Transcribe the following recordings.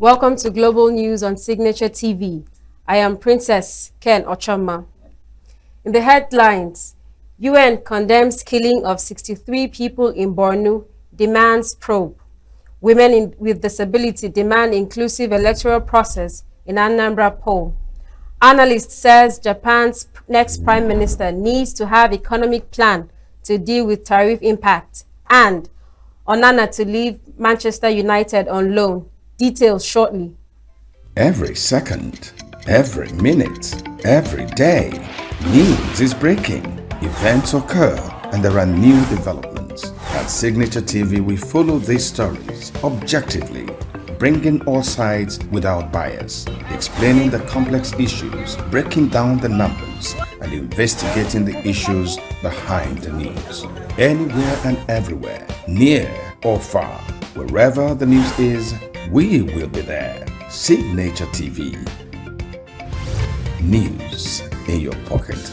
Welcome to Global News on Signature TV. I am Princess Ken Ochama. In the headlines, UN condemns killing of 63 people in Borno, demands probe. Women with disability demand inclusive electoral process in Anambra poll. Analyst says Japan's next prime minister needs to have economic plan to deal with tariff impact. And Onana to leave Manchester United on loan. Details shortly. Every second, every minute, every day, news is breaking, events occur, and there are new developments. At Signature TV, we follow these stories objectively, bringing all sides without bias, explaining the complex issues, breaking down the numbers, and investigating the issues behind the news. Anywhere and everywhere, near or far, wherever the news is, we will be there. Signature TV. News in your pocket.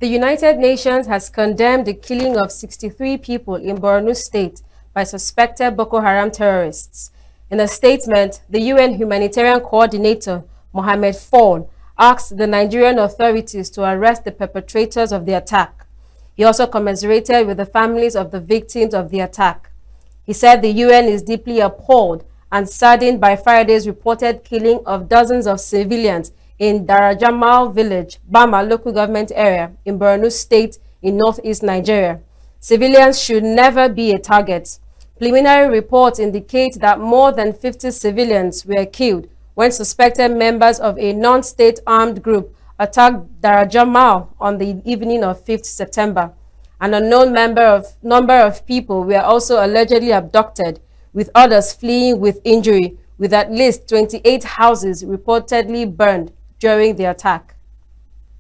The United Nations has condemned the killing of 63 people in Borno State by suspected Boko Haram terrorists. In a statement, the UN humanitarian coordinator, Mohammed Fall, asked the Nigerian authorities to arrest the perpetrators of the attack. He also commiserated with the families of the victims of the attack. He said the UN is deeply appalled and saddened by Friday's reported killing of dozens of civilians in Darajamal village, Bama local government area in Borno State in northeast Nigeria. Civilians should never be a target. Preliminary reports indicate that more than 50 civilians were killed when suspected members of a non-state armed group attacked Darajamal on the evening of 5th September. An unknown number of people were also allegedly abducted, with others fleeing with injury, with at least 28 houses reportedly burned during the attack.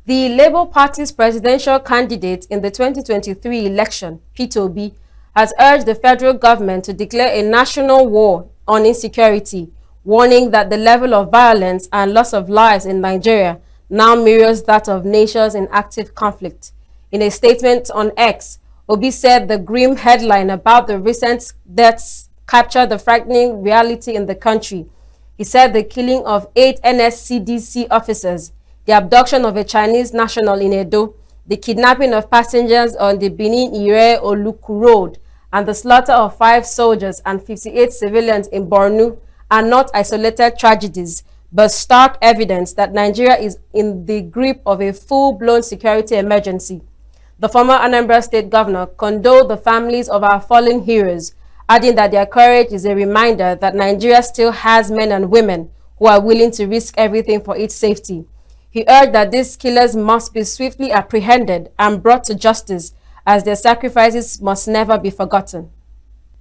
The Labour Party's presidential candidate in the 2023 election, Peter Obi, has urged the federal government to declare a national war on insecurity, warning that the level of violence and loss of lives in Nigeria now mirrors that of nations in active conflict. In a statement on X, Obi said the grim headline about the recent deaths captured the frightening reality in the country. He said the killing of 8 NSCDC officers, the abduction of a Chinese national in Edo, the kidnapping of passengers on the Benin-Ire-Oluku Road, and the slaughter of 5 soldiers and 58 civilians in Borno are not isolated tragedies, but stark evidence that Nigeria is in the grip of a full-blown security emergency. The former Anambra State governor condoled the families of our fallen heroes, adding that their courage is a reminder that Nigeria still has men and women who are willing to risk everything for its safety. He urged that these killers must be swiftly apprehended and brought to justice, as their sacrifices must never be forgotten.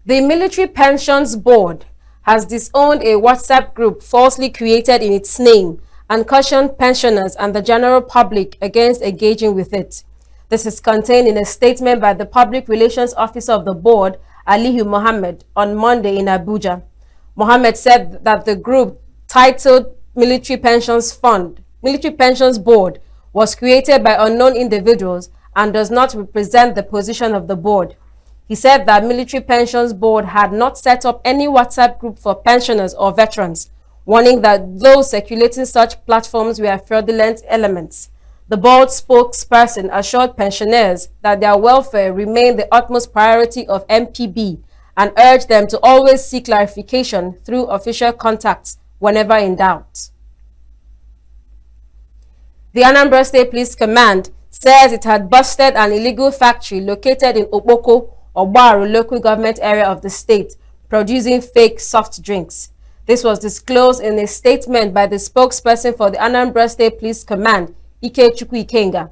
The Military Pensions Board has disowned a WhatsApp group falsely created in its name and cautioned pensioners and the general public against engaging with it. This is contained in a statement by the Public Relations Officer of the board, Aliyu Mohammed, on Monday in Abuja. Mohammed said that the group, titled Military Pensions Board, was created by unknown individuals and does not represent the position of the board. He said that Military Pensions Board had not set up any WhatsApp group for pensioners or veterans, warning that those circulating such platforms were fraudulent elements. The board spokesperson assured pensioners that their welfare remained the utmost priority of MPB and urged them to always seek clarification through official contacts whenever in doubt. The Anambra State Police Command says it had busted an illegal factory located in Okpoko, Ogbaru local government area of the state, producing fake soft drinks. This was disclosed in a statement by the spokesperson for the Anambra State Police Command, Ikechukwu Ikenga.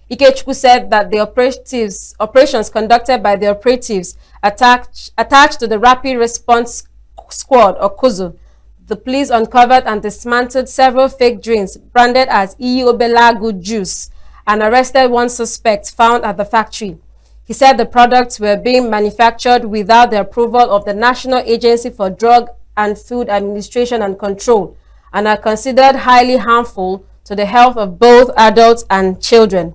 Ikechukwu said that the operations conducted by the operatives attached to the Rapid Response Squad, or KUZU. The police uncovered and dismantled several fake drinks branded as Iyobelagu juice and arrested one suspect found at the factory. He said the products were being manufactured without the approval of the National Agency for Drug and Food Administration and Control and are considered highly harmful to the health of both adults and children.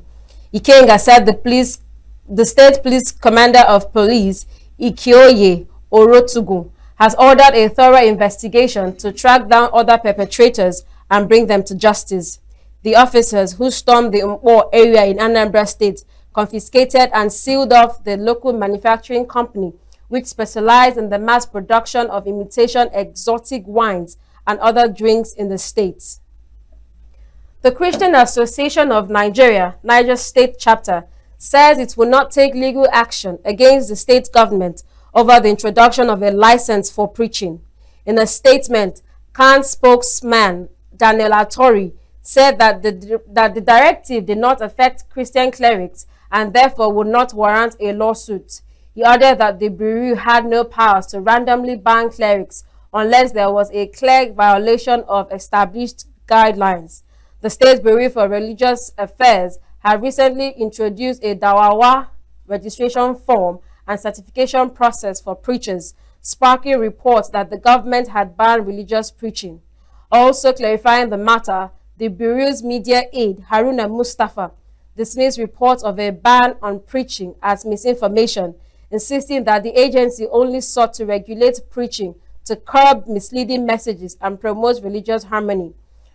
Ikenga said the state police commander of police, Ikioye Orotugu, has ordered a thorough investigation to track down other perpetrators and bring them to justice. The officers who stormed the Umpo area in Anambra State confiscated and sealed off the local manufacturing company, which specialized in the mass production of imitation exotic wines and other drinks in the state. The Christian Association of Nigeria, Niger State Chapter, says it will not take legal action against the state government over the introduction of a license for preaching. In a statement, CAN spokesman Daniel Atori said that the directive did not affect Christian clerics and therefore would not warrant a lawsuit. He added that the Bureau had no powers to randomly ban clerics unless there was a clear violation of established guidelines. The State Bureau for Religious Affairs had recently introduced a Dawawa registration form and certification process for preachers, sparking reports that the government had banned religious preaching. Also clarifying the matter, the Bureau's media aide, Haruna Mustafa, dismissed reports of a ban on preaching as misinformation, insisting that the agency only sought to regulate preaching to curb misleading messages and promote religious harmony.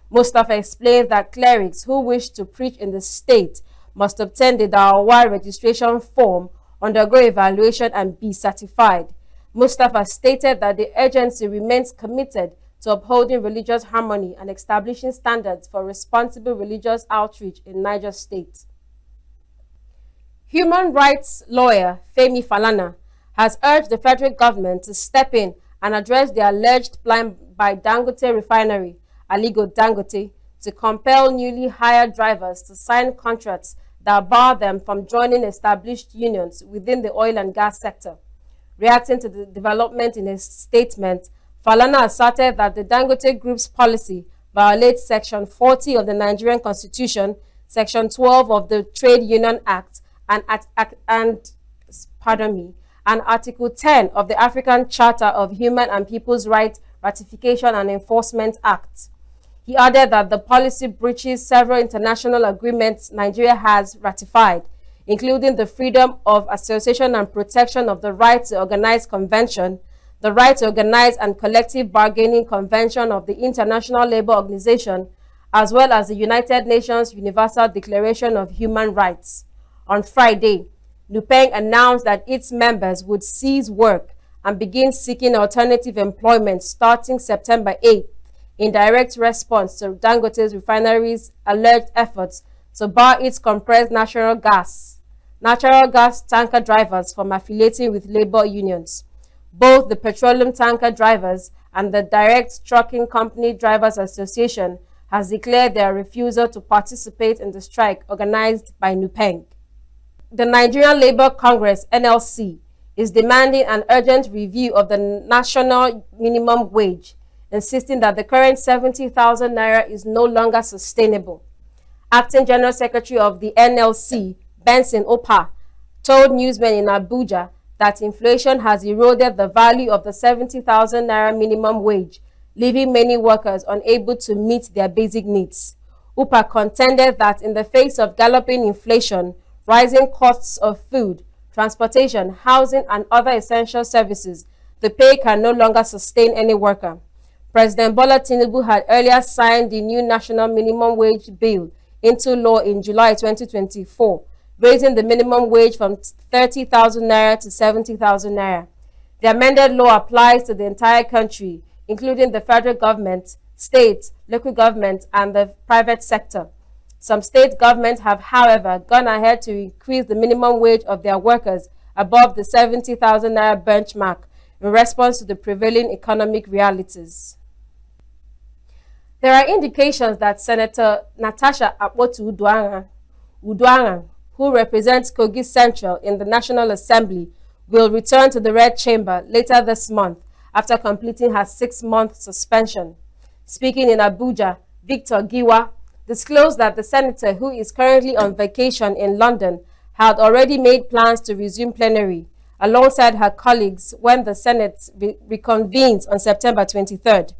Mustafa explained that clerics who wish to preach in the state must obtain the Dawawa registration form, undergo evaluation, and be certified. Mustafa stated that the agency remains committed to upholding religious harmony and establishing standards for responsible religious outreach in Niger State. Human rights lawyer Femi Falana has urged the federal government to step in and address the alleged plan by Dangote Refinery, Aligo Dangote, to compel newly hired drivers to sign contracts that bar them from joining established unions within the oil and gas sector. Reacting to the development in a statement, Falana asserted that the Dangote Group's policy violates Section 40 of the Nigerian Constitution, Section 12 of the Trade Union Act, and Article 10 of the African Charter of Human and People's Rights Ratification and Enforcement Act. He added that the policy breaches several international agreements Nigeria has ratified, including the Freedom of Association and Protection of the Right to Organize Convention, the Right to Organize and Collective Bargaining Convention of the International Labour Organization, as well as the United Nations Universal Declaration of Human Rights. On Friday, NUPENG announced that its members would cease work and begin seeking alternative employment starting September 8th, in direct response to Dangote's refinery's alleged efforts to bar its compressed natural gas tanker drivers from affiliating with labor unions. Both the Petroleum Tanker Drivers and the Direct Trucking Company Drivers Association has declared their refusal to participate in the strike organized by NUPENG. The Nigerian Labour Congress, NLC, is demanding an urgent review of the national minimum wage, insisting that the current 70,000 naira is no longer sustainable. Acting General Secretary of the NLC, Benson Opa, told newsmen in Abuja that inflation has eroded the value of the 70,000 naira minimum wage, leaving many workers unable to meet their basic needs. Opa contended that in the face of galloping inflation, rising costs of food, transportation, housing, and other essential services, the pay can no longer sustain any worker. President Bola Tinubu had earlier signed the new national minimum wage bill into law in July 2024, raising the minimum wage from 30,000 naira to 70,000 naira. The amended law applies to the entire country, including the federal government, states, local government, and the private sector. Some state governments have, however, gone ahead to increase the minimum wage of their workers above the 70,000 naira benchmark in response to the prevailing economic realities. There are indications that Senator Natasha Akpotu-Uduaghan, who represents Kogi Central in the National Assembly, will return to the Red Chamber later this month after completing her 6-month suspension. Speaking in Abuja, Victor Giwa disclosed that the senator, who is currently on vacation in London, had already made plans to resume plenary alongside her colleagues when the Senate reconvenes on September 23rd.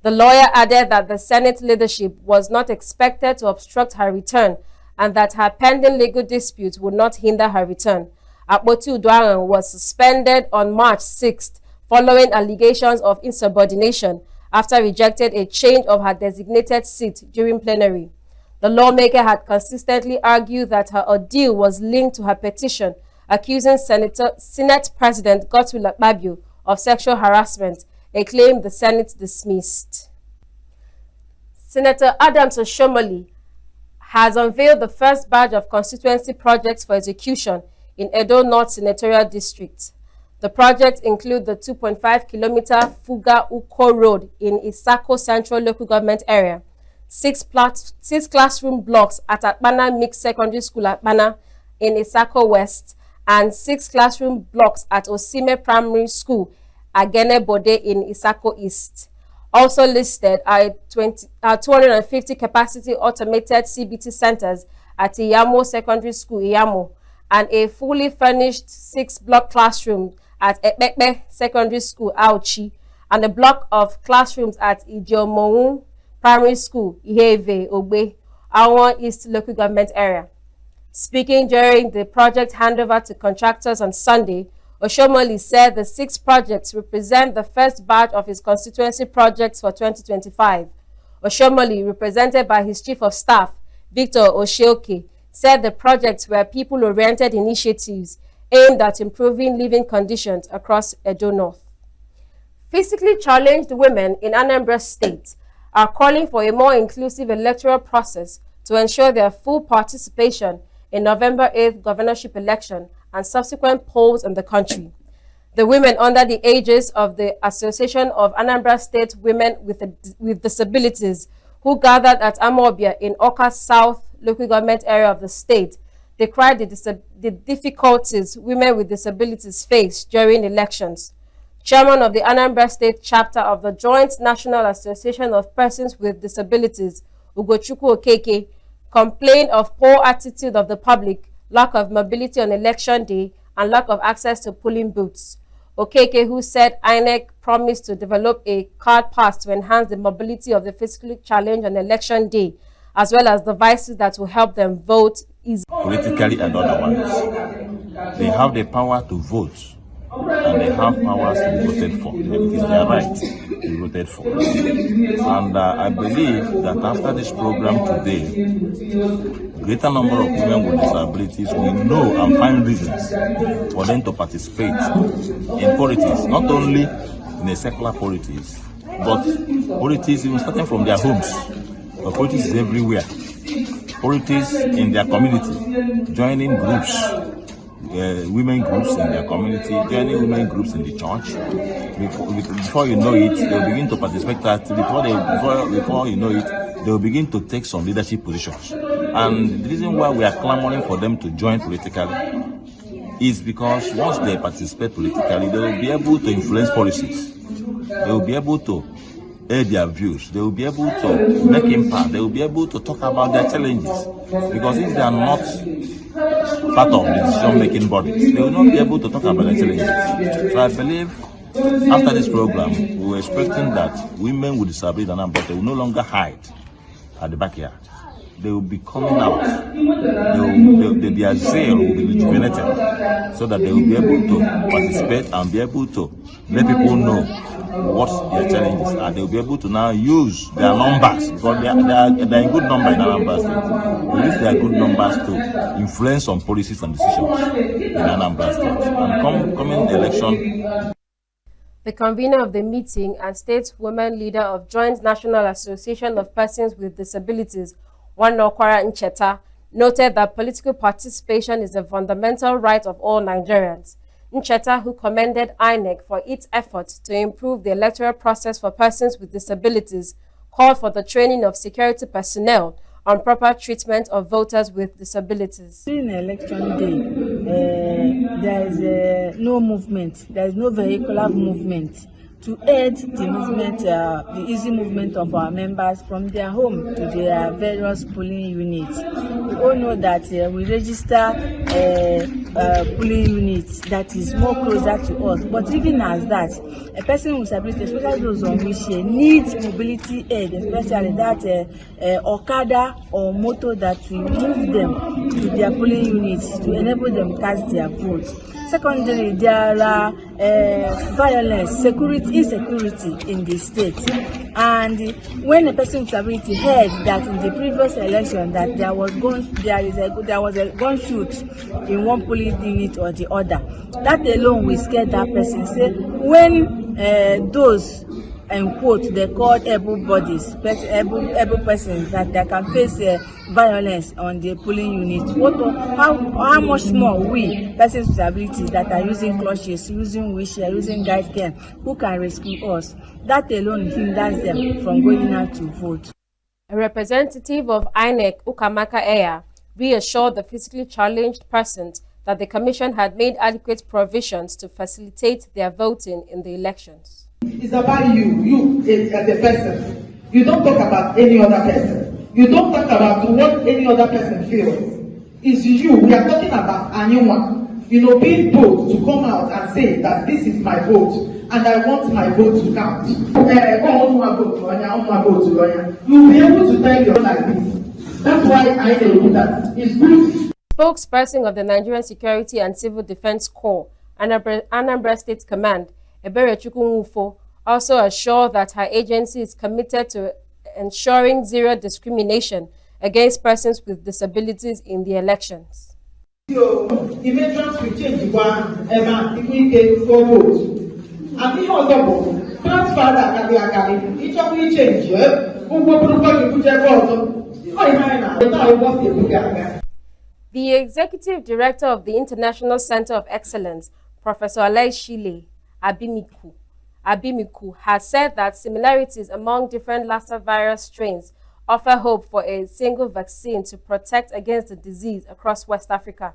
The lawyer added that the Senate leadership was not expected to obstruct her return and that her pending legal dispute would not hinder her return. Akpotu-Uduaghan was suspended on March 6th following allegations of insubordination after rejected a change of her designated seat during plenary. The lawmaker had consistently argued that her ordeal was linked to her petition accusing Senate President Godswill Akpabio of sexual harassment, a claim the Senate dismissed. Senator Adams Oshomole has unveiled the first batch of constituency projects for execution in Edo North Senatorial District. The projects include the 2.5-kilometer Fuga Uko Road in Isako Central Local Government Area, 6 classroom blocks at Akpana Mixed Secondary School Akpana in Isako West, and 6 classroom blocks at Osime Primary School, Agene Bode in Isako East. Also listed are 250 capacity automated CBT centers at Iyamo Secondary School, Iyamo, and a fully furnished 6-block classroom at Ekpekpe Secondary School, Auchi, and a block of classrooms at Ijeomohun Primary School, Iheve, Ogbe, Awon East Local Government Area. Speaking during the project handover to contractors on Sunday, Oshomole said the 6 projects represent the first batch of his constituency projects for 2025. Oshomole, represented by his Chief of Staff, Victor Osheoke, said the projects were people-oriented initiatives aimed at improving living conditions across Edo North. Physically challenged women in Anambra State are calling for a more inclusive electoral process to ensure their full participation in November 8th governorship election and subsequent polls in the country. The women under the aegis of the Association of Anambra State Women with Disabilities, who gathered at Amobia in Oka South local government area of the state, decried the difficulties women with disabilities face during elections. Chairman of the Anambra State chapter of the Joint National Association of Persons with Disabilities, Ugochukwu Okeke, complained of poor attitude of the public, lack of mobility on election day, and lack of access to polling booths. Okeke, who said INEC promised to develop a card pass to enhance the mobility of the physically challenged on election day, as well as devices that will help them vote easily. Politically and otherwise, they have the power to vote, and they have powers to be voted for. It is their right to be voted for. And I believe that after this program today, a greater number of women with disabilities will know and find reasons for them to participate in politics, not only in a secular politics, but politics even starting from their homes. But politics is everywhere. Politics in their community, joining groups, women groups in their community, joining women groups in the church. Before you know it, they'll begin to participate actively. Before you know it, they'll begin to take some leadership positions. And the reason why we are clamoring for them to join politically is because once they participate politically, they will be able to influence policies. They will be able to air their views. They will be able to make impact. They will be able to talk about their challenges. Because if they are not part of the decision-making bodies, they will not be able to talk about their challenges. So I believe after this program, we were expecting that women with disabilities and but they will no longer hide at the backyard. They will be coming out. Their zeal will be rejuvenated so that they will be able to participate and be able to let people know what their challenges are. They will be able to now use their numbers, because they are in good number in Anambra State. They use their good numbers to influence on policies and decisions in Anambra State. And coming election. The convener of the meeting and state women leader of Joint National Association of Persons with Disabilities, Wanokwara Ncheta, noted that political participation is a fundamental right of all Nigerians. Ncheta, who commended INEC for its efforts to improve the electoral process for persons with disabilities, called for the training of security personnel on proper treatment of voters with disabilities. During election day, there is no movement, there is no vehicular movement to aid the movement, the easy movement of our members from their home to their various polling units. We all know that we register polling units that is more closer to us. But even as that, a person with disability, especially those on wheelchair, needs mobility aid, especially that Okada or motor that will move them to their polling units to enable them cast their vote. Secondly, there are violence, insecurity in the state. And when a person with disability heard that in the previous election that there was a gun shoot in one polling unit or the other, that alone will scare that person. Say when those and quote they called able persons that they can face violence on the polling unit. How much more we persons with disabilities that are using crutches, using wheelchair, using guide care, who can rescue us? That alone hinders them from going out to vote. A representative of INEC, Ukamaka Eya, reassured the physically challenged persons that the Commission had made adequate provisions to facilitate their voting in the elections. It's about you as a person. You don't talk about any other person. You don't talk about what any other person feels. It's you. We are talking about anyone. Being bold to come out and say that this is my vote and I want my vote to count. You'll be able to tell your like this. That's why I say that it's good. Spokesperson of the Nigerian Security and Civil Defense Corps, Anambra State Command, Ebere Chukwunwufo, also assured that her agency is committed to ensuring zero discrimination against persons with disabilities in the elections. So, the veterans will change the one, if we take 4 votes. And we also transfer that each of we change, The Executive Director of the International Center of Excellence, Professor Alai Shile Abimiku, has said that similarities among different Lassa virus strains offer hope for a single vaccine to protect against the disease across West Africa.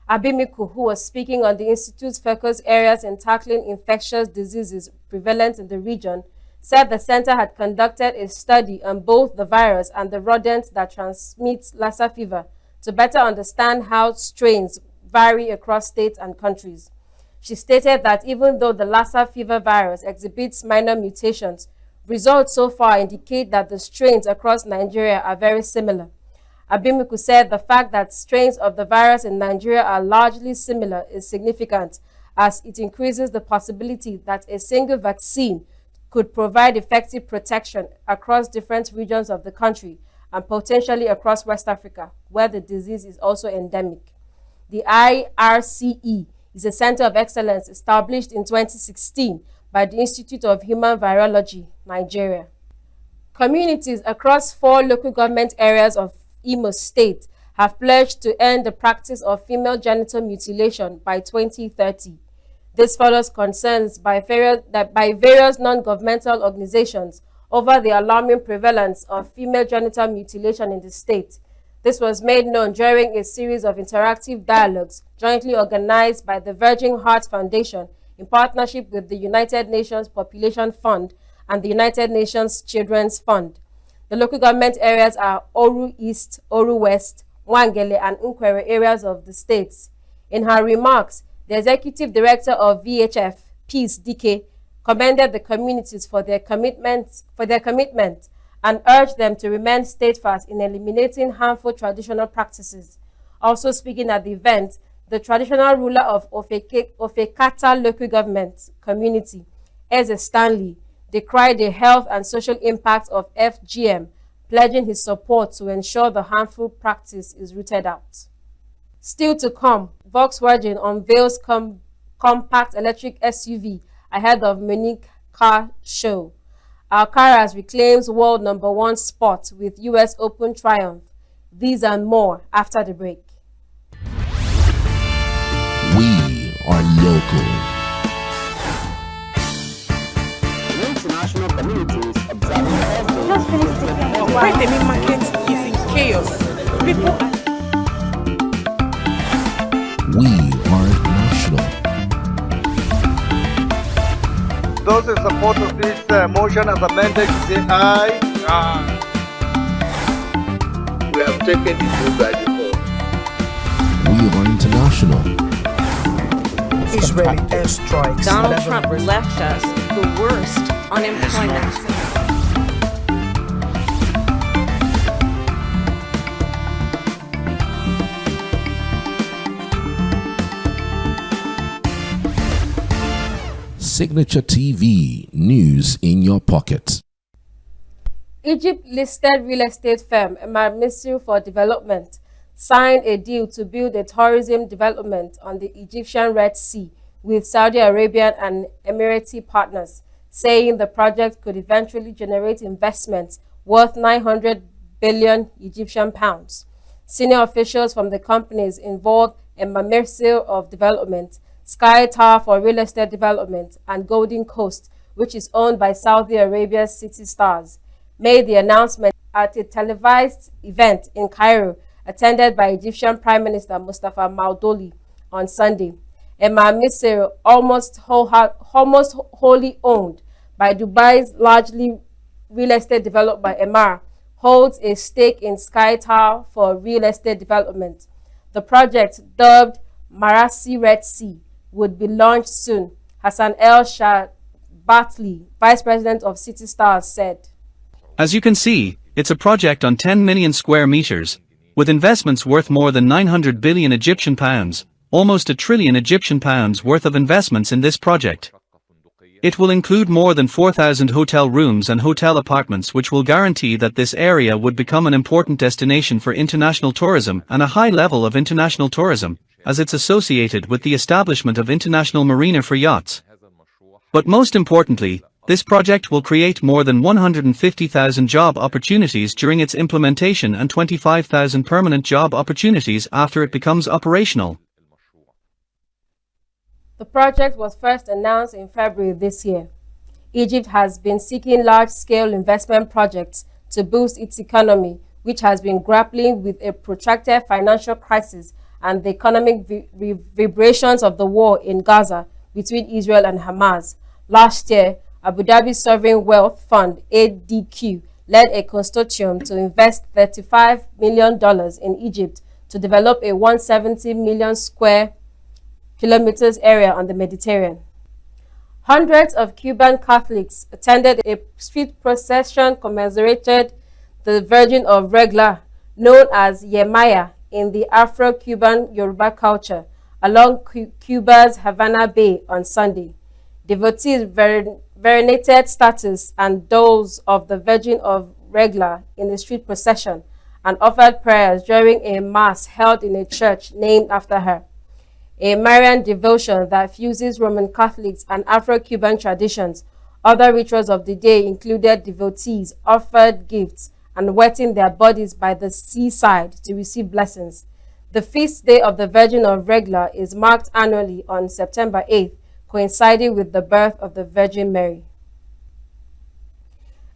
Abimiku, who was speaking on the Institute's focus areas in tackling infectious diseases prevalent in the region, said the center had conducted a study on both the virus and the rodent that transmits Lassa fever to better understand how strains vary across states and countries. She stated that even though the Lassa fever virus exhibits minor mutations, results so far indicate that the strains across Nigeria are very similar. Abimiku said the fact that strains of the virus in Nigeria are largely similar is significant, as it increases the possibility that a single vaccine could provide effective protection across different regions of the country and potentially across West Africa, where the disease is also endemic. The IRCE is a center of excellence established in 2016 by the Institute of Human Virology, Nigeria. Communities across 4 local government areas of Imo State have pledged to end the practice of female genital mutilation by 2030. This follows concerns by various non-governmental organizations over the alarming prevalence of female genital mutilation in the state. This was made known during a series of interactive dialogues jointly organized by the Virgin Heart Foundation in partnership with the United Nations Population Fund and the United Nations Children's Fund. The local government areas are Oru East, Oru West, Wangele, and Nkwere areas of the states. In her remarks, the Executive Director of VHF, Peace Dike, commended the communities for their commitment and urged them to remain steadfast in eliminating harmful traditional practices. Also speaking at the event, the traditional ruler of Ofekata local government community, Eze Stanley, decried the health and social impact of FGM, pledging his support to ensure the harmful practice is rooted out. Still to come, Volkswagen unveils compact electric SUV ahead of Munich Car Show. Alcaraz reclaims world #1 spot with US Open triumph. These and more after the break. We are local. The international community is observing every Why the main market is in chaos. People are... We are national. Those in support of this motion as amended say aye. Aye. We have taken the vote by default. We are international. Israeli airstrikes. Donald Trump left us the worst unemployment. Signature TV, news in your pocket. Egypt-listed real estate firm Ministry for Development signed a deal to build a tourism development on the Egyptian Red Sea with Saudi Arabian and Emirati partners, saying the project could eventually generate investments worth 900 billion Egyptian pounds. Senior officials from the companies involved in Ministry of Development, Sky Tower for Real Estate Development, and Golden Coast, which is owned by Saudi Arabia's City Stars, made the announcement at a televised event in Cairo, attended by Egyptian Prime Minister Mustafa Maudoli on Sunday. Misr, almost wholly owned by Dubai's largely real estate developer by Emar, holds a stake in Sky Tower for Real Estate Development. The project, dubbed Marasi Red Sea, would be launched soon, Hassan El Shabatli, Vice President of City Stars, said. As you can see, it's a project on 10 million square meters, with investments worth more than 900 billion Egyptian pounds, almost £1 trillion Egyptian pounds worth of investments in this project. It will include more than 4,000 hotel rooms and hotel apartments, which will guarantee that this area would become an important destination for international tourism and a high level of international tourism, as it's associated with the establishment of international marina for yachts. But most importantly, this project will create more than 150,000 job opportunities during its implementation and 25,000 permanent job opportunities after it becomes operational. The project was first announced in February this year. Egypt has been seeking large-scale investment projects to boost its economy, which has been grappling with a protracted financial crisis and the economic vibrations of the war in Gaza between Israel and Hamas. Last year, Abu Dhabi Sovereign Wealth Fund, ADQ, led a consortium to invest $35 million in Egypt to develop a 170 million square kilometers area on the Mediterranean. Hundreds of Cuban Catholics attended a street procession commemorated the Virgin of Regla, known as Yemaya in the Afro-Cuban Yoruba culture, along Cuba's Havana Bay on Sunday. Devotees venerated statues and dolls of the Virgin of Regla in the street procession and offered prayers during a mass held in a church named after her. A Marian devotion that fuses Roman Catholics and Afro-Cuban traditions. Other rituals of the day included devotees offered gifts and wetting their bodies by the seaside to receive blessings. The feast day of the Virgin of Regla is marked annually on September 8th, coinciding with the birth of the Virgin Mary.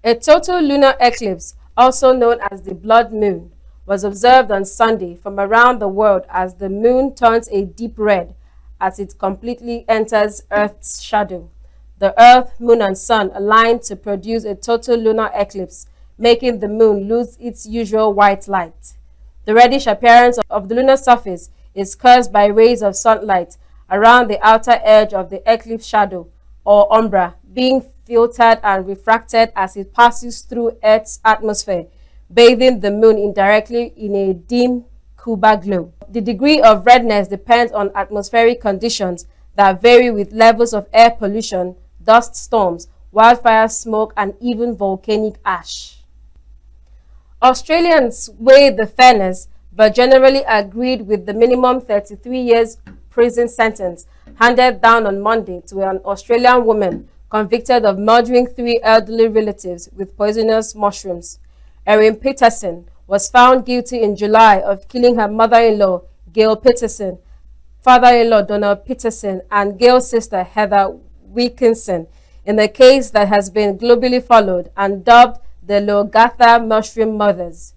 A total lunar eclipse, also known as the blood moon, was observed on Sunday from around the world as the moon turns a deep red as it completely enters Earth's shadow. The Earth, Moon, and Sun aligned to produce a total lunar eclipse, making the moon lose its usual white light. The reddish appearance of the lunar surface is caused by rays of sunlight around the outer edge of the eclipse shadow, or umbra, being filtered and refracted as it passes through Earth's atmosphere, bathing the moon indirectly in a dim Cuba glow. The degree of redness depends on atmospheric conditions that vary with levels of air pollution, dust storms, wildfire smoke, and even volcanic ash. Australians weighed the fairness, but generally agreed with the minimum 33 years prison sentence handed down on Monday to an Australian woman convicted of murdering 3 elderly relatives with poisonous mushrooms. Erin Peterson was found guilty in July of killing her mother-in-law, Gail Peterson, father-in-law Donald Peterson, and Gail's sister Heather Wilkinson, in a case that has been globally followed and dubbed the Logatha Mushroom Mothers.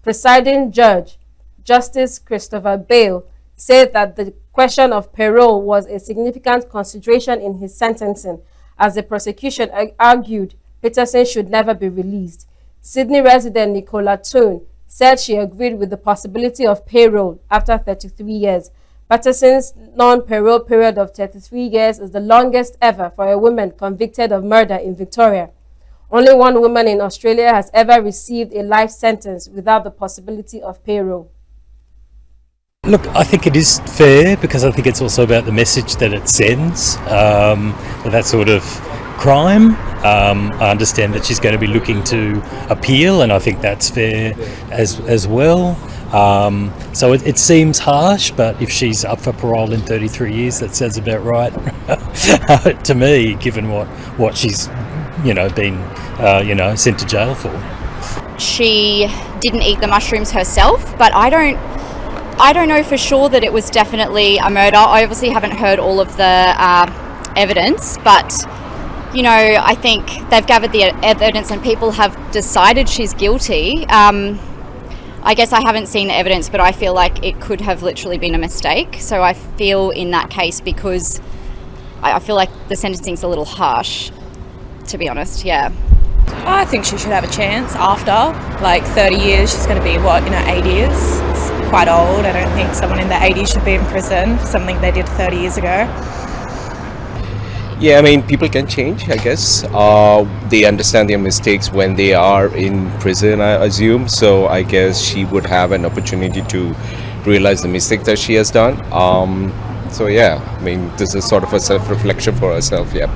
Presiding Judge Justice Christopher Bale said that the question of parole was a significant consideration in his sentencing, as the prosecution argued Peterson should never be released. Sydney resident Nicola Toon said she agreed with the possibility of parole after 33 years. Peterson's non-parole period of 33 years is the longest ever for a woman convicted of murder in Victoria. Only one woman in Australia has ever received a life sentence without the possibility of parole. Look, I think it is fair because I think it's also about the message that it sends with that sort of crime. I understand that she's going to be looking to appeal, and I think that's fair as well. So it seems harsh, but if she's up for parole in 33 years, that sounds about right to me, given what she's been sent to jail for. She didn't eat the mushrooms herself, but I don't know for sure that it was definitely a murder. I obviously haven't heard all of the evidence, but I think they've gathered the evidence and people have decided she's guilty. I guess I haven't seen the evidence, but I feel like it could have literally been a mistake. So I feel in that case, because I feel like the sentencing's a little harsh, to be honest, yeah. I think she should have a chance after, like 30 years. She's going to be, in her 80s? It's quite old. I don't think someone in their 80s should be in prison for something they did 30 years ago. Yeah, people can change, I guess. They understand their mistakes when they are in prison, I assume. So I guess she would have an opportunity to realize the mistake that she has done. So yeah, this is sort of a self-reflection for herself, yeah.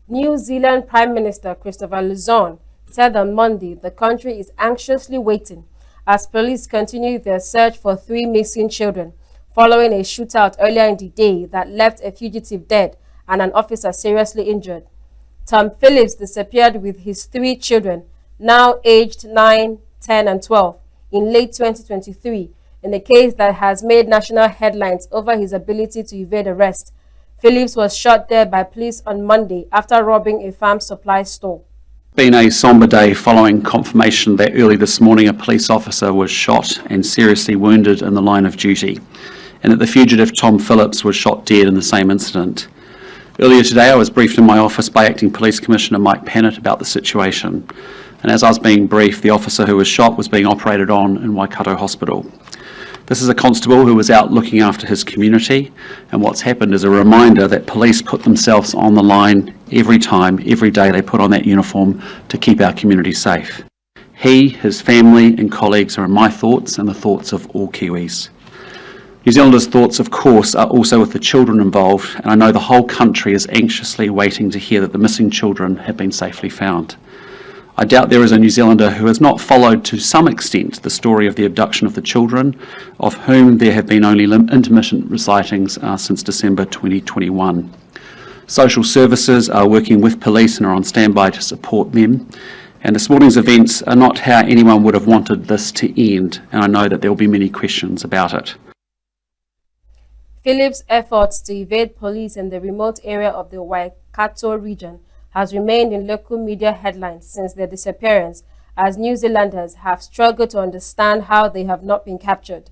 New Zealand Prime Minister Christopher Luxon said on Monday the country is anxiously waiting as police continue their search for 3 missing children following a shootout earlier in the day that left a fugitive dead and an officer seriously injured. Tom Phillips disappeared with his 3 children, now aged 9, 10 and 12, in late 2023 in a case that has made national headlines over his ability to evade arrest. Phillips was shot dead by police on Monday after robbing a farm supply store. Been a sombre day following confirmation that early this morning a police officer was shot and seriously wounded in the line of duty, and that the fugitive Tom Phillips was shot dead in the same incident. Earlier today I was briefed in my office by Acting Police Commissioner Mike Pennant about the situation, and as I was being briefed, the officer who was shot was being operated on in Waikato Hospital. This is a constable who was out looking after his community, and what's happened is a reminder that police put themselves on the line every time, every day they put on that uniform to keep our community safe. He, his family and colleagues are in my thoughts and the thoughts of all Kiwis. New Zealanders' thoughts, of course, are also with the children involved, and I know the whole country is anxiously waiting to hear that the missing children have been safely found. I doubt there is a New Zealander who has not followed to some extent the story of the abduction of the children, of whom there have been only intermittent sightings since December 2021. Social services are working with police and are on standby to support them. And this morning's events are not how anyone would have wanted this to end, and I know that there will be many questions about it. Phillips' efforts to evade police in the remote area of the Waikato region has remained in local media headlines since their disappearance, as New Zealanders have struggled to understand how they have not been captured.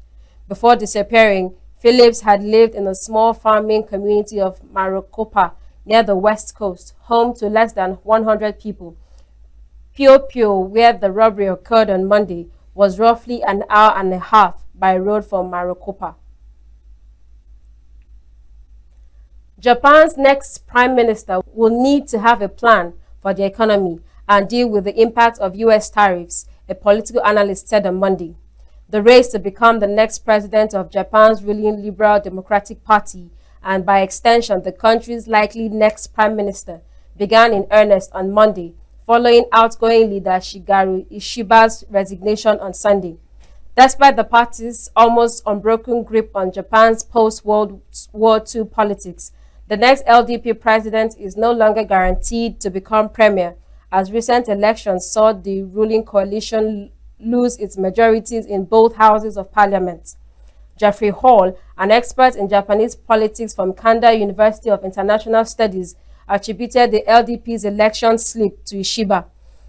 Before disappearing, Phillips had lived in a small farming community of Marokopa near the west coast, home to less than 100 people. Pio, where the robbery occurred on Monday, was roughly an hour and a half by road from Marokopa. Japan's next prime minister will need to have a plan for the economy and deal with the impact of U.S. tariffs, a political analyst said on Monday. The race to become the next president of Japan's ruling Liberal Democratic Party, and by extension the country's likely next prime minister, began in earnest on Monday, following outgoing leader Shigeru Ishiba's resignation on Sunday. Despite the party's almost unbroken grip on Japan's post-World War II politics, the next LDP president is no longer guaranteed to become premier, as recent elections saw the ruling coalition lose its majorities in both houses of parliament. Jeffrey Hall, an expert in Japanese politics from Kanda University of International Studies, attributed the LDP's election slip to Ishiba.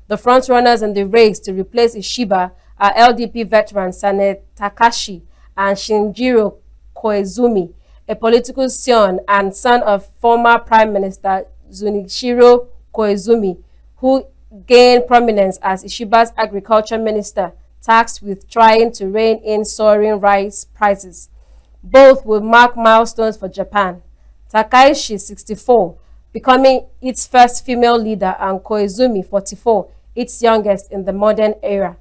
The frontrunners in the race to replace Ishiba are LDP veteran Sane Takashi and Shinjiro Koizumi, a political scion and son of former Prime Minister Junichiro Koizumi, who gained prominence as Ishiba's agriculture minister, tasked with trying to rein in soaring rice prices. Both will mark milestones for Japan. Takaishi, 64, becoming its first female leader, and Koizumi, 44, its youngest in the modern era.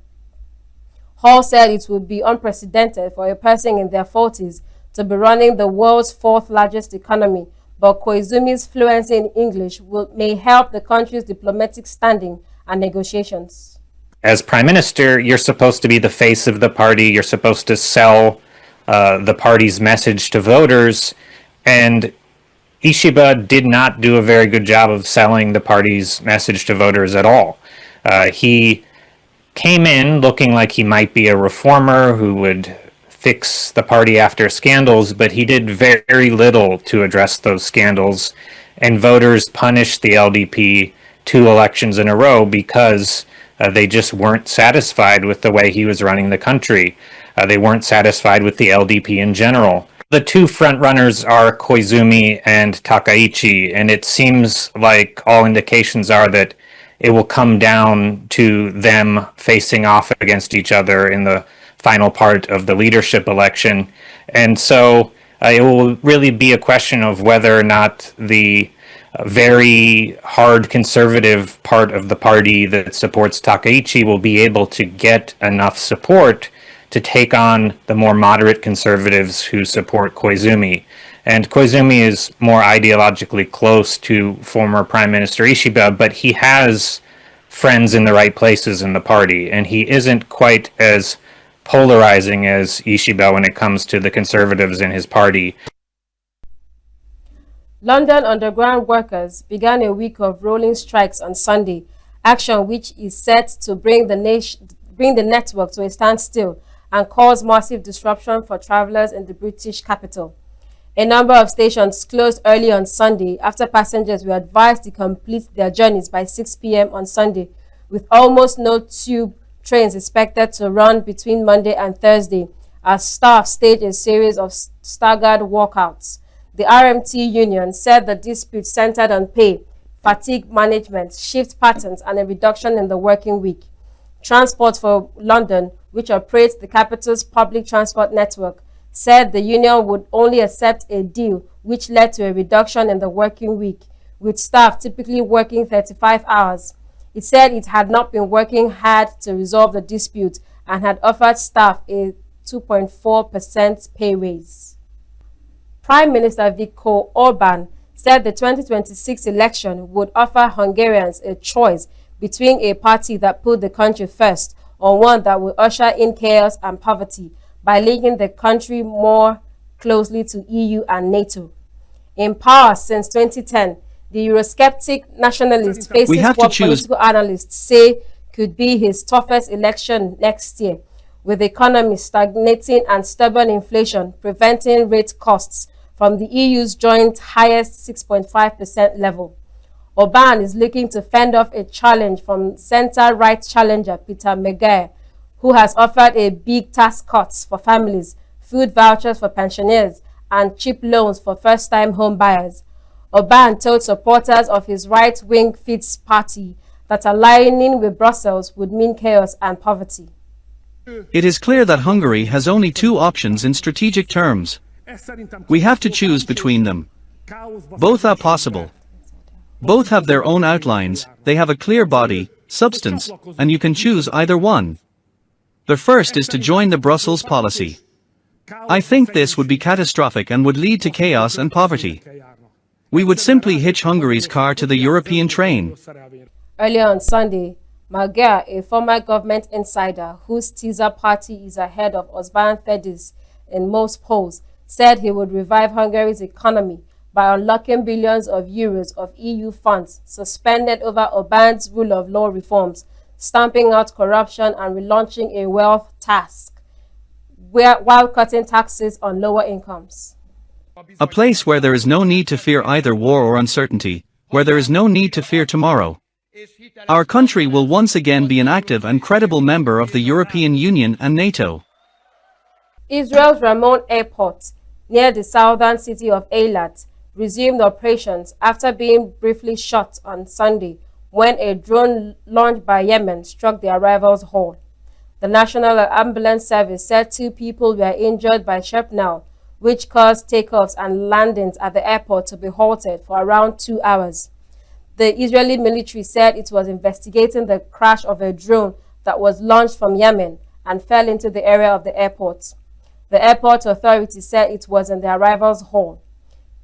Hall said it would be unprecedented for a person in their 40s to be running the world's fourth largest economy, but Koizumi's fluency in English may help the country's diplomatic standing and negotiations. As Prime Minister, you're supposed to be the face of the party. You're supposed to sell the party's message to voters. And Ishiba did not do a very good job of selling the party's message to voters at all. He came in looking like he might be a reformer who would fix the party after scandals, but he did very little to address those scandals. And voters punished the LDP 2 elections in a row because they just weren't satisfied with the way he was running the country. They weren't satisfied with the LDP in general. The two frontrunners are Koizumi and Takaichi, and it seems like all indications are that it will come down to them facing off against each other in the final part of the leadership election. And so it will really be a question of whether or not the very hard conservative part of the party that supports Takaichi will be able to get enough support to take on the more moderate conservatives who support Koizumi. And Koizumi is more ideologically close to former Prime Minister Ishiba, but he has friends in the right places in the party, and he isn't quite as polarizing as Ishiba when it comes to the conservatives in his party. London underground workers began a week of rolling strikes on Sunday, action which is set to bring the network to a standstill and cause massive disruption for travelers in the British capital. A number of stations closed early on Sunday after passengers were advised to complete their journeys by 6 p.m. on Sunday, with almost no tube trains expected to run between Monday and Thursday, as staff staged a series of staggered walkouts. The RMT union said the dispute centered on pay, fatigue management, shift patterns, and a reduction in the working week. Transport for London, which operates the capital's public transport network, said the union would only accept a deal which led to a reduction in the working week, with staff typically working 35 hours. It said it had not been working hard to resolve the dispute and had offered staff a 2.4% pay raise. Prime Minister Viktor Orban said the 2026 election would offer Hungarians a choice between a party that put the country first or one that will usher in chaos and poverty by linking the country more closely to EU and NATO. In power since 2010, the Eurosceptic nationalist faces what political analysts say could be his toughest election next year, with the economy stagnating and stubborn inflation preventing rate costs from the EU's joint highest 6.5% level. Orban is looking to fend off a challenge from centre-right challenger Peter Megay, who has offered a big tax cuts for families, food vouchers for pensioners, and cheap loans for first-time home buyers. Orban told supporters of his right-wing Fidesz party that aligning with Brussels would mean chaos and poverty. It is clear that Hungary has only two options in strategic terms. We have to choose between them. Both are possible. Both have their own outlines, they have a clear body, substance, and you can choose either one. The first is to join the Brussels policy. I think this would be catastrophic and would lead to chaos and poverty. We would simply hitch Hungary's car to the European train. Earlier on Sunday, Magyar, a former government insider whose teaser party is ahead of Orbán Fidesz in most polls, said he would revive Hungary's economy by unlocking billions of euros of EU funds suspended over Orbán's rule of law reforms, stamping out corruption and relaunching a wealth tax, while cutting taxes on lower incomes. A place where there is no need to fear either war or uncertainty, where there is no need to fear tomorrow. Our country will once again be an active and credible member of the European Union and NATO. Israel's Ramon Airport, near the southern city of Eilat, resumed operations after being briefly shut on Sunday when a drone launched by Yemen struck the arrivals hall. The National Ambulance Service said 2 people were injured by shrapnel, which caused takeoffs and landings at the airport to be halted for around 2 hours. The Israeli military said it was investigating the crash of a drone that was launched from Yemen and fell into the area of the airport. The airport authority said it was in the arrivals hall.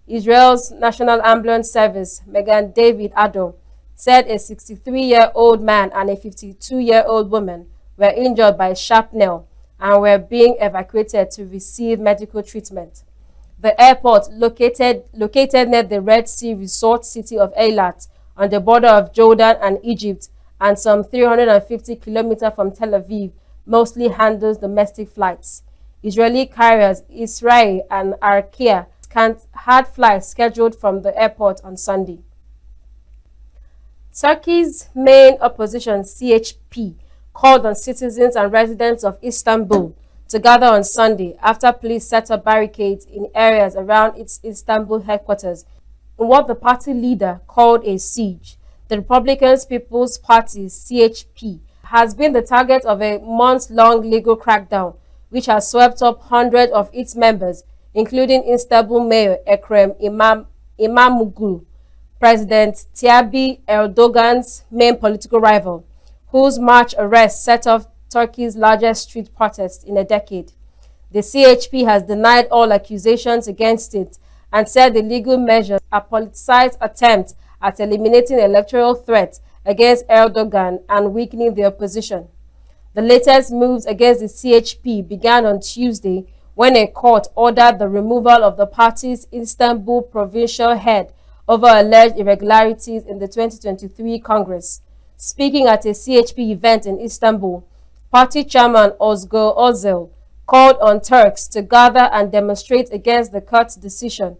Israel's National Ambulance Service, Megan David Addo, said a 63-year-old man and a 52-year-old woman were injured by shrapnel and were being evacuated to receive medical treatment. The airport, located near the Red Sea resort city of Eilat, on the border of Jordan and Egypt, and some 350 kilometers from Tel Aviv, mostly handles domestic flights. Israeli carriers Israel and Arkia had flights scheduled from the airport on Sunday. Turkey's main opposition, CHP, called on citizens and residents of Istanbul to gather on Sunday after police set up barricades in areas around its Istanbul headquarters in what the party leader called a siege. The Republican People's Party, CHP, has been the target of a months-long legal crackdown, which has swept up hundreds of its members, including Istanbul Mayor Ekrem Imamoglu, President Tayyip Erdogan's main political rival, whose March arrest set off Turkey's largest street protest in a decade. The CHP has denied all accusations against it and said the legal measures are a politicized attempt at eliminating electoral threats against Erdogan and weakening the opposition. The latest moves against the CHP began on Tuesday when a court ordered the removal of the party's Istanbul provincial head over alleged irregularities in the 2023 Congress. Speaking at a CHP event in Istanbul, party chairman Özgür Özel called on Turks to gather and demonstrate against the court's decision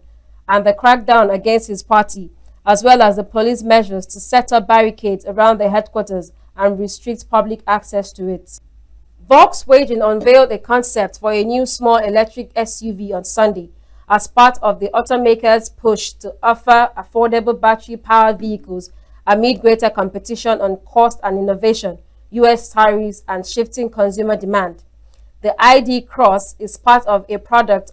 and the crackdown against his party, as well as the police measures to set up barricades around the headquarters and restrict public access to it. Volkswagen unveiled a concept for a new small electric SUV on Sunday as part of the automaker's push to offer affordable battery-powered vehicles amid greater competition on cost and innovation, U.S. tariffs, and shifting consumer demand. The ID Cross is part of a product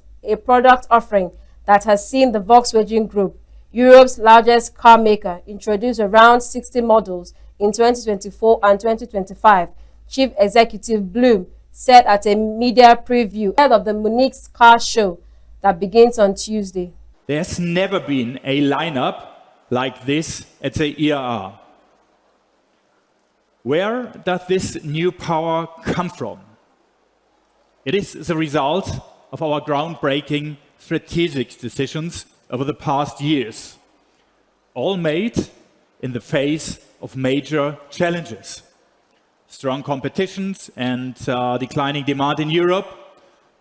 offering that has seen the Volkswagen Group, Europe's largest car maker, introduce around 60 models in 2024 and 2025, Chief Executive Bloom said at a media preview ahead of the Munich car show that begins on Tuesday. There's never been a lineup like this at the IAA. Where does this new power come from? It is the result of our groundbreaking strategic decisions over the past years, all made in the face of major challenges. Strong competitions and declining demand in Europe,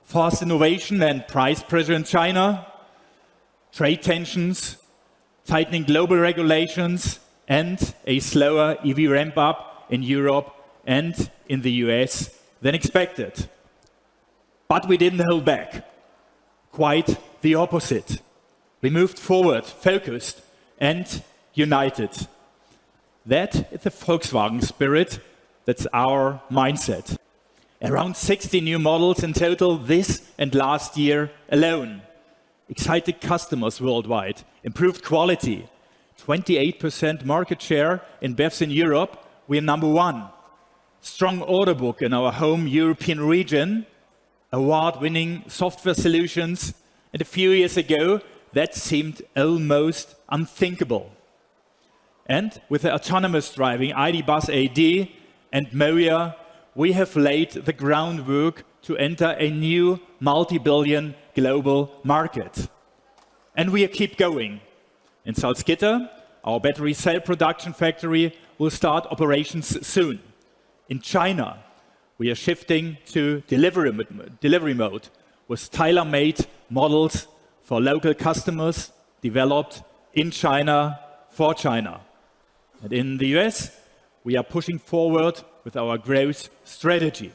fast innovation and price pressure in China, trade tensions, tightening global regulations, and a slower EV ramp-up in Europe and in the US than expected. But we didn't hold back. Quite the opposite. We moved forward, focused and united. That is the Volkswagen spirit. That's our mindset. Around 60 new models in total this and last year alone. Excited customers worldwide, improved quality, 28% market share in BEVs in Europe, we're #1. Strong order book in our home European region, award-winning software solutions, and a few years ago that seemed almost unthinkable. And with the autonomous driving ID. Buzz AD and Moria, we have laid the groundwork to enter a new multi-billion global market. And we keep going. In Salzgitter, our battery cell production factory will start operations soon. In China, we are shifting to delivery mode with tailor-made models for local customers developed in China for China. And in the US, we are pushing forward with our growth strategy.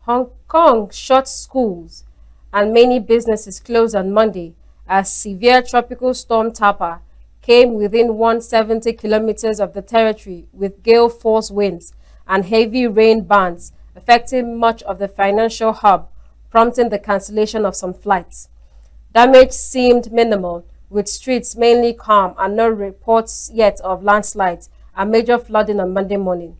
Hong Kong shut schools and many businesses closed on Monday as severe tropical storm Tapa came within 170 kilometers of the territory with gale force winds and heavy rain bands affecting much of the financial hub, prompting the cancellation of some flights. Damage seemed minimal, with streets mainly calm and no reports yet of landslides and major flooding on Monday morning.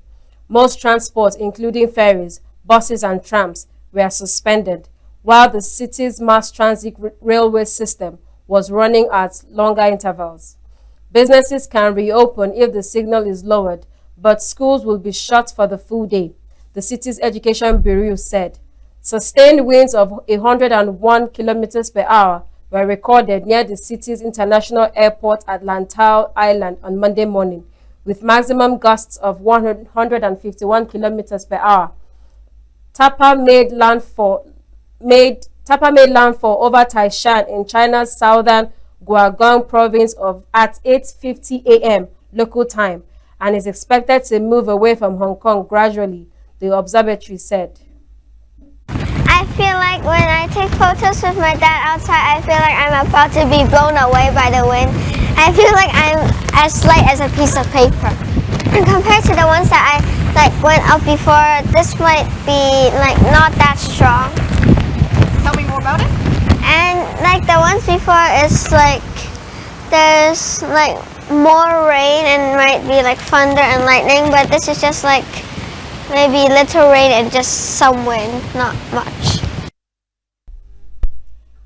Most transport, including ferries, buses and trams, were suspended, while the city's mass transit railway system was running at longer intervals. Businesses can reopen if the signal is lowered, but schools will be shut for the full day, the city's education bureau said. Sustained winds of 101 kilometers per hour were recorded near the city's international airport at Lantau Island on Monday morning, with maximum gusts of 151 kilometers per hour. Tapa made landfall over Taishan in China's southern Guangdong province at 8:50 a.m. local time and is expected to move away from Hong Kong gradually, the observatory said. I feel like when I take photos with my dad outside, I feel like I'm about to be blown away by the wind. I feel like I'm as light as a piece of paper. And compared to the ones that I went up before, this might be not that strong. Tell me more about it. And the ones before is there's more rain and might be thunder and lightning, but this is just maybe little rain and just some wind, not much.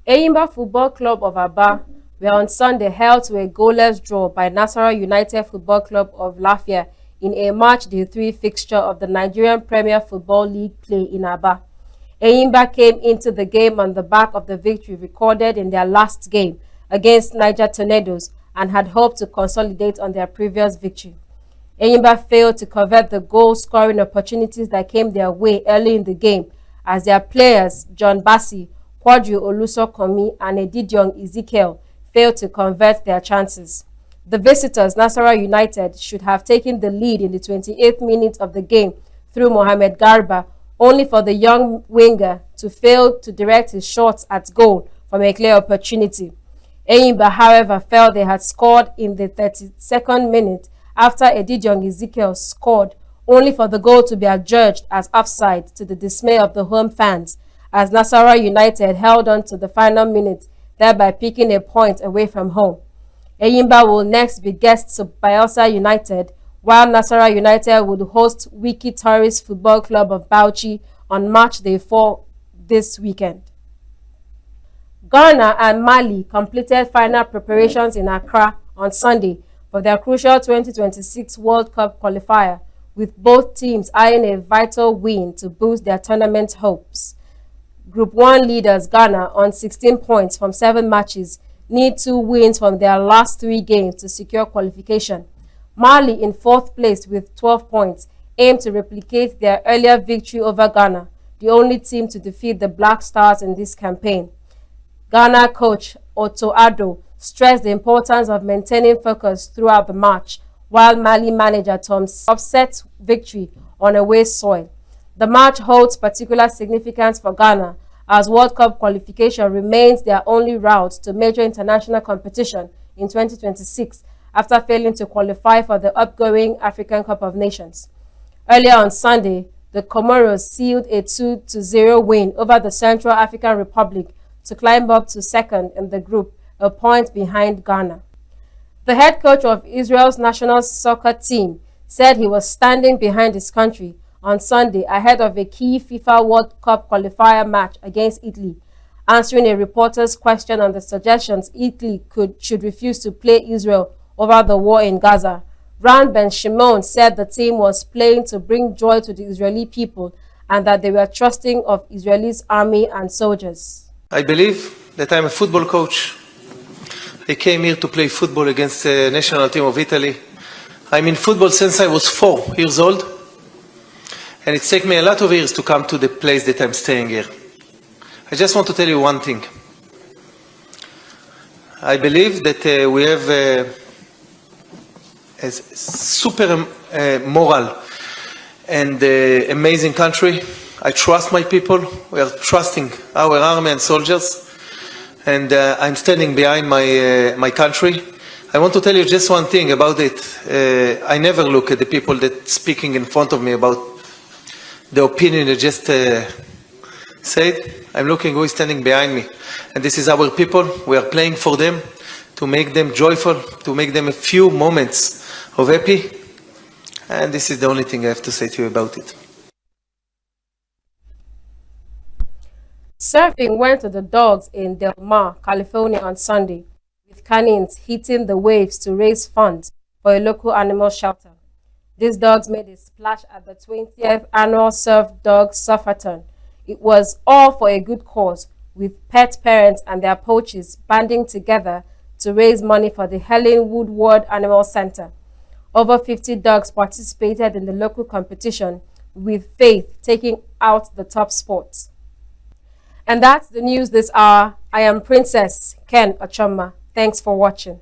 Eyimba Football Club of Aba were on Sunday held to a goalless draw by Nasarawa United Football Club of Lafia in a March Day 3 fixture of the Nigerian Premier Football League play in Aba. Eyimba came into the game on the back of the victory recorded in their last game against Niger Tornadoes and had hoped to consolidate on their previous victory. Eyimba failed to convert the goal-scoring opportunities that came their way early in the game as their players, John Bassi, Quadri Olusokomi, and Edidion Ezekiel, failed to convert their chances. The visitors, Nasarawa United, should have taken the lead in the 28th minute of the game through Mohamed Garba, only for the young winger to fail to direct his shots at goal from a clear opportunity. Eyimba, however, felt they had scored in the 32nd minute after Edidion Ezekiel scored, only for the goal to be adjudged as offside to the dismay of the home fans, as Nasarawa United held on to the final minute, thereby picking a point away from home. Eyimba will next be guests to Bayelsa United, while Nasarawa United would host Wiki Tourist Football Club of Bauchi on March Day 4 this weekend. Ghana and Mali completed final preparations in Accra on Sunday for their crucial 2026 World Cup qualifier, with both teams eyeing a vital win to boost their tournament hopes. Group 1 leaders Ghana, on 16 points from 7 matches, need 2 wins from their last 3 games to secure qualification. Mali, in 4th place with 12 points, aim to replicate their earlier victory over Ghana, the only team to defeat the Black Stars in this campaign. Ghana coach Otto Addo stressed the importance of maintaining focus throughout the match, while Mali manager Tom upset victory on away soil. The match holds particular significance for Ghana, as World Cup qualification remains their only route to major international competition in 2026 after failing to qualify for the upcoming African Cup of Nations. Earlier on Sunday, the Comoros sealed a 2-0 win over the Central African Republic to climb up to second in the group, a point behind Ghana. The head coach of Israel's national soccer team said he was standing behind his country on Sunday ahead of a key FIFA World Cup qualifier match against Italy, answering a reporter's question on the suggestions Italy should refuse to play Israel over the war in Gaza. Ran Ben Shimon said the team was playing to bring joy to the Israeli people and that they were trusting of Israel's army and soldiers. I believe that I'm a football coach. I came here to play football against the national team of Italy. I'm in football since I was 4 years old, and it's taken me a lot of years to come to the place that I'm staying here. I just want to tell you one thing. I believe that we have a super moral and amazing country. I trust my people. We are trusting our army and soldiers. And I'm standing behind my country. I want to tell you just one thing about it. I never look at the people that speaking in front of me about the opinion they just said. I'm looking who is standing behind me. And this is our people. We are playing for them, to make them joyful, to make them a few moments of happy. And this is the only thing I have to say to you about it. Surfing went to the dogs in Del Mar, California on Sunday, with canines hitting the waves to raise funds for a local animal shelter. These dogs made a splash at the 20th annual Surf Dog Surfathon. It was all for a good cause, with pet parents and their poachers banding together to raise money for the Helen Woodward Animal Center. Over 50 dogs participated in the local competition, with Faith taking out the top spot. And that's the news this hour. I am Princess Ken Achoma. Thanks for watching.